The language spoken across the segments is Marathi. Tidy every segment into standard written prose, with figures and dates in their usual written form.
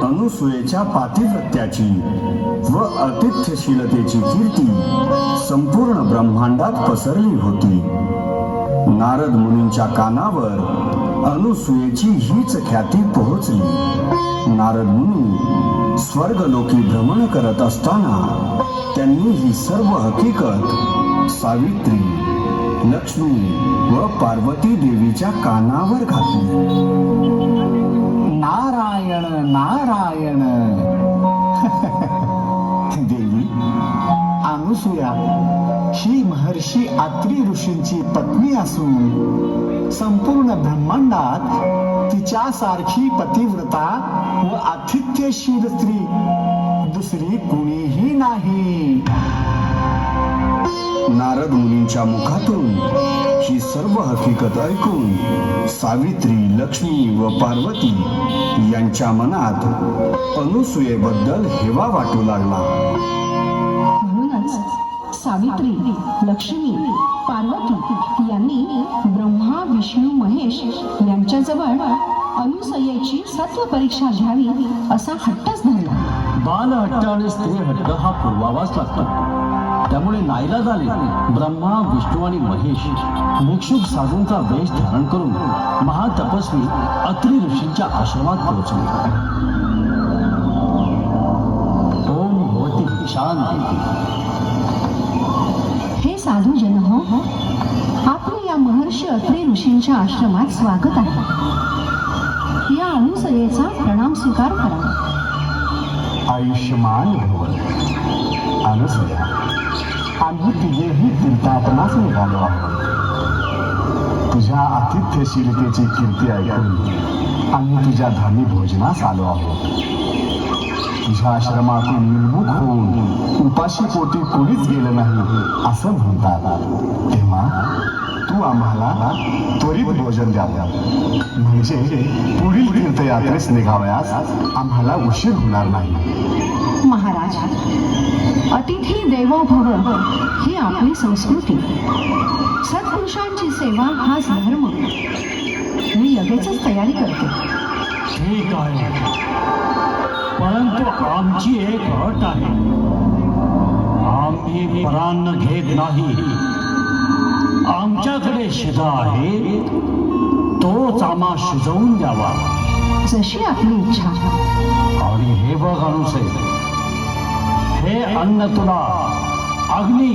अनुसूयेच्या पातिव्रत्याची व आतिथ्यशीलतेची कीर्ती संपूर्ण ब्रह्मांडात पसरली होती. नारद मुनींच्या कानावर अनुसूयेची हीच ख्याती पोहोचली. नारद मुनी स्वर्गलोकी भ्रमण करत असताना त्यांनी ही सर्व हकीकत सावित्री, लक्ष्मी व पार्वती देवीच्या कानावर घातली. नारायण नारायण. देवी, अनुसूया ही महर्षी आत्री ऋषींची पत्नी असून संपूर्ण ब्रह्मांडात तिच्यासारखी पतिव्रता व आतिथ्यशील स्त्री दुसरी कुणीही नाही. नारद मुनींच्या मुखातून ही सर्व हकीकत ऐकून सावित्री, लक्ष्मी व पार्वती यांच्या मनात अनुसूयेबद्दल हेवा वाटू लागला. म्हणूनच सावित्री, लक्ष्मी, पार्वती यांनी ब्रह्मा, विष्णू, महेश यांच्याजवळ अनुसूयेची सत्व परीक्षा घ्यावी असा हट्टच धरला. बालहट्ट आणि स्त्री हट्ट हा पुरवावाच लागतो. त्यामुळे नाईलाजाने ब्रह्मा, विष्णू आणि महेश भिक्षुक साधूंचा वेश धारण करून महातपस्वी अत्री ऋषींच्या आश्रमात पोहोचले. ओम भवती शांती. हे साधू जन हो, आपले या महर्षी अत्री ऋषींच्या आश्रमात स्वागत आहे. या अनुसूयेचा प्रणाम स्वीकार करा. आयुष्यमान भव. अनुसूया, आम्ही तिघेही तीर्थाटनास निघालो आहोत. तुझ्या आतिथ्यशीलतेची कीर्ती ऐकून आम्ही तुझ्या धामी भोजनास आलो आहोत. तुझ्या आश्रमातून निर्मुख होऊन उपाशी पोटी कोणीच गेलं नाही असं म्हणतात. तेव्हा तू आम्हाला त्वरित भोजन द्यावं, म्हणजे पुढील तीर्थयात्रेस निघावयास आम्हाला उशीर होणार नाही. महाराज, अतिथी देवो भव ही आपली संस्कृती. सत्पुरुषांची सेवा हाच धर्म. मी लगेचच तयारी करते. ठीक आहे, परंतु आमची एक अट आहे. आम्ही परान्न घेत नाही. आमच्याकडे शिधा आहे, तोच आम्हा शिजवून द्यावा. जशी आपली इच्छा. आणि हे बघ अनुसूय, हे अन्न तुला अग्नी,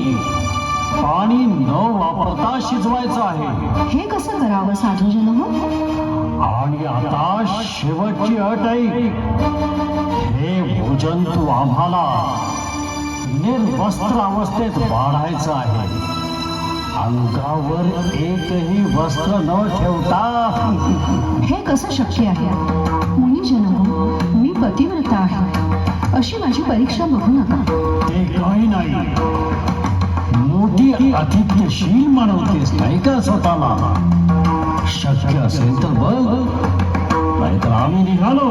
पाणी न वापरता शिजवायचं आहे. हे कसं करावं साधूजन हो? आणि आता शेवटची अट ऐक. हे भोजन तू आम्हाला निर्वस्त्र अवस्थेत वाढायचं आहे. अंगावर एकही वस्त्र न ठेवता. हे कसं शक्य आहे? मुनिजन हो, मी पतिव्रता आहे, अशी माझी परीक्षा बघू नका. ते काही नाही. मोठी आतिथ्यशील म्हणवतेस नाही का स्वतःला? शक्य असेल तर बघ, नाहीतर आम्ही निघालो.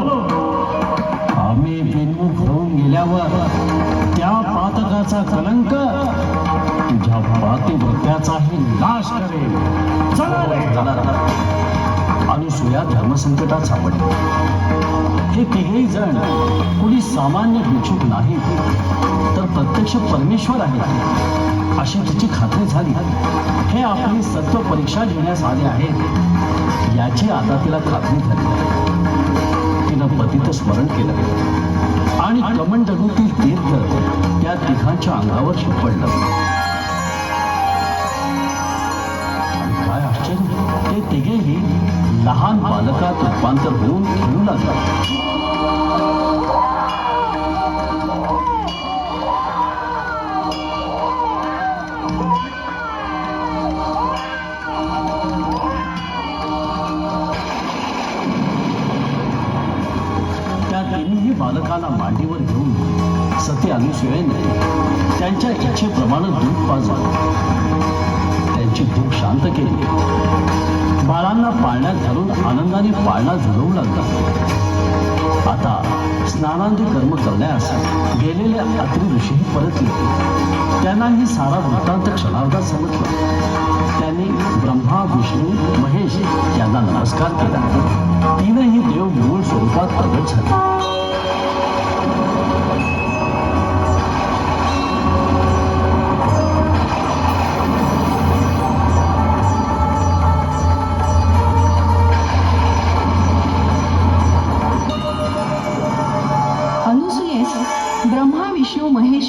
आम्ही बिनमुख होऊन गेल्यावर त्या पातकाचा कलंक तुझ्या पातिव्रत्याचाही नाश करेल. चला. अनुसूया धर्मसंकटात सापडली. हे तिघेही जण कुणी सामान्य भिक्षुक नाही, तर प्रत्यक्ष परमेश्वर आहे अशी तिची खात्री झाली. हे आपली सत्व परीक्षा घेण्यास आले आहेत याची आता तिला खात्री झाली. तिनं पतीचं स्मरण केलं आणि कमंडलूतील तीर्थ त्या तिघांच्या अंगावर शिपडलं. आणि काय आश्चर्य, ते तिघेही लहान बालकात रूपांतर होऊन खेळू लागला. बालकाला मांडीवर घेऊन सती अनुसूयेने त्यांच्या इच्छेप्रमाणे दूध पाजलं. त्यांची भूक शांत केली. बाळांना पाळण्यात घालून आनंदाने पाळणा झुलवू लागला. आता स्नानांदी कर्म करण्यास गेलेले अत्री ऋषी परतले. त्यांनाही सारा वृत्तांत क्षणार्धात समजला. त्यांनी ब्रह्मा, विष्णू, महेश यांना नमस्कार केला. तीनही देव मूळ स्वरूपात प्रगट झाले.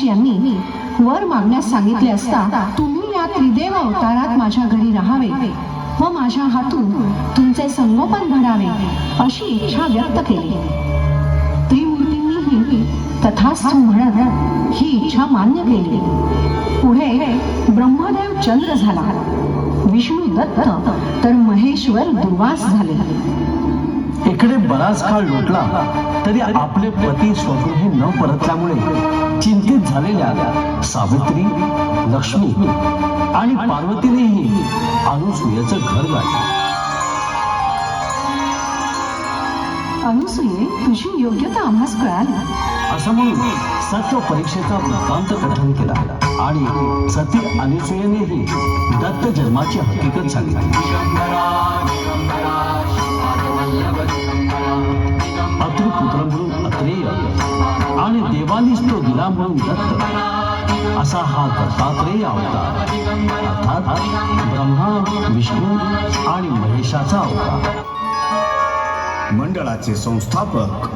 यांनी वर मागण्यास सांगितले असता तुम्ही या त्रिदेव अवतारात माझ्या घरी राहावे व माझ्या हातून तुमचे संगोपन घडावे अशी इच्छा व्यक्त केली. त्रिमूर्तींनीही तथास्तु म्हणत ही इच्छा मान्य केली. पुढे ब्रह्मदेव चंद्र झाला, विष्णू दत्त तर महेश्वर दुर्वास झाले. इकडे बराच काळ लोटला तरी आपले पती स्वगृही न परतल्यामुळे चिंतित झालेल्या सावित्री, लक्ष्मी आणि पार्वतीनेही अनुसूयेचं घर गाठलं. अनुसूये, तुझी योग्यता आम्हास कळाली. असं म्हणून सत्व परीक्षेचा वृत्तांत कथन केला आणि सती अनुसूयेनेही दत्त जन्माची हकीकत सांगितली. अत्रिपुत्र म्हणून अत्रेय आणि देवानीच तो दिला म्हणून दत्त असा हा दत्तात्रेय अवतार, अर्थात ब्रह्मा, विष्णू आणि महेशाचा अवतार. मंडळाचे संस्थापक